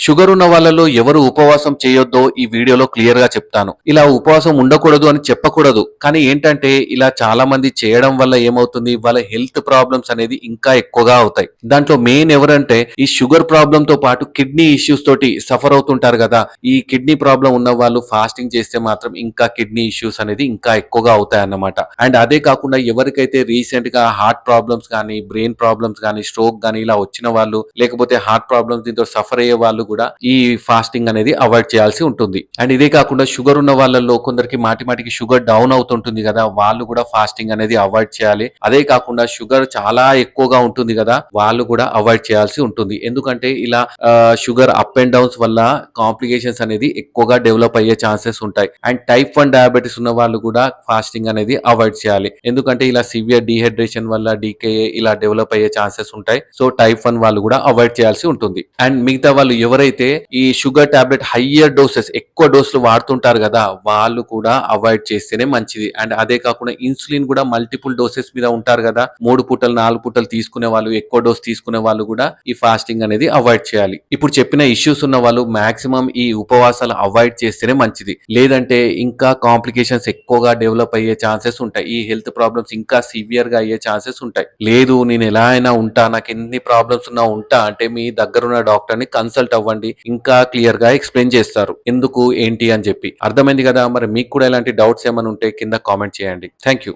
Sugar ఉన్న వాళ్ళలో ఎవరు ఉపవాసం చేయొద్దో ఈ వీడియోలో క్లియర్ గా చెప్తాను. ఇలా ఉపవాసం ఉండకూడదు అని చెప్పకూడదు. కానీ ఏంటంటే ఇలా చాలా మంది చేయడం వల్ల ఏమవుతుంది, వాళ్ళ హెల్త్ ప్రాబ్లమ్స్ అనేది ఇంకా ఎక్కువగా అవుతాయి. దాంట్లో మెయిన్ ఎవరంటే ఈ షుగర్ ప్రాబ్లం తో పాటు కిడ్నీ ఇష్యూస్ తోటి సఫర్ అవుతుంటారు కదా. ఈ కిడ్నీ ప్రాబ్లం ఉన్న వాళ్ళు ఫాస్టింగ్ చేస్తే మాత్రం ఇంకా కిడ్నీ ఇష్యూస్ అనేది ఇంకా ఎక్కువగా అవుతాయి అన్నమాట. అండ్ అదే కాకుండా ఎవరికైతే రీసెంట్ గా హార్ట్ ప్రాబ్లమ్స్ కానీ, బ్రెయిన్ ప్రాబ్లమ్స్ కానీ, స్ట్రోక్ కానీ ఇలా వచ్చిన వాళ్ళు, లేకపోతే హార్ట్ ప్రాబ్లమ్స్ దీంతో సఫర్ అయ్యే వాళ్ళు కూడా ఈ ఫాస్టింగ్ అనేది అవాయిడ్ చేయాల్సి ఉంటుంది. అండ్ ఇదే కాకుండా షుగర్ ఉన్న వాళ్ళలో కొందరికి మాటికి షుగర్ డౌన్ అవుతుంటుంది కదా, వాళ్ళు కూడా ఫాస్టింగ్ అనేది అవాయిడ్ చేయాలి. అదే కాకుండా షుగర్ చాలా ఎక్కువగా ఉంటుంది కదా, వాళ్ళు కూడా అవాయిడ్ చేయాల్సి ఉంటుంది. ఎందుకంటే ఇలా షుగర్ అప్ అండ్ డౌన్స్ వల్ల కాంప్లికేషన్స్ అనేది ఎక్కువగా డెవలప్ అయ్యే ఛాన్సెస్ ఉంటాయి. అండ్ టైప్ 1 డయాబెటీస్ ఉన్న వాళ్ళు కూడా ఫాస్టింగ్ అనేది అవాయిడ్ చేయాలి. ఎందుకంటే ఇలా సివియర్ డిహైడ్రేషన్ వల్ల డీకేఏ ఇలా డెవలప్ అయ్యే ఛాన్సెస్ ఉంటాయి. సో టైప్ 1 వాళ్ళు కూడా అవాయిడ్ చేయాల్సి ఉంటుంది. అండ్ మిగతా వాళ్ళు ఎవరైతే ఈ షుగర్ టాబ్లెట్ హయ్యర్ డోసెస్ ఎక్కువ డోసులు వాడుతుంటారు కదా, వాళ్ళు కూడా అవాయిడ్ చేస్తేనే మంచిది. అండ్ అదే కాకుండా ఇన్సులిన్ కూడా మల్టిపుల్ డోసెస్ మీద ఉంటారు కదా, 3 పూటలు 4 పూటలు తీసుకునే వాళ్ళు, ఎక్కువ డోస్ తీసుకునే వాళ్ళు కూడా ఈ ఫాస్టింగ్ అనేది అవాయిడ్ చేయాలి. ఇప్పుడు చెప్పిన ఇష్యూస్ ఉన్న వాళ్ళు మాక్సిమం ఈ ఉపవాసాలు అవాయిడ్ చేస్తేనే మంచిది. లేదంటే ఇంకా కాంప్లికేషన్స్ ఎక్కువగా డెవలప్ అయ్యే ఛాన్సెస్ ఉంటాయి. ఈ హెల్త్ ప్రాబ్లమ్స్ ఇంకా సివియర్ గా అయ్యే ఛాన్సెస్ ఉంటాయి. లేదు నేను ఎలా అయినా ఉంటా, నాకు ఎన్ని ప్రాబ్లమ్స్ ఉన్నా ఉంటా అంటే మీ దగ్గరున్న డాక్టర్ ని కన్సల్ట్ అవ్వండి. ఇంకా క్లియర్ గా ఎక్స్ప్లెయిన్ చేస్తారు ఎందుకు ఏంటి అని చెప్పి. అర్థమైంది కదా. మరి మీకు కూడా ఇలాంటి డౌట్స్ ఏమైనా ఉంటే కింద కామెంట్ చేయండి. Thank you.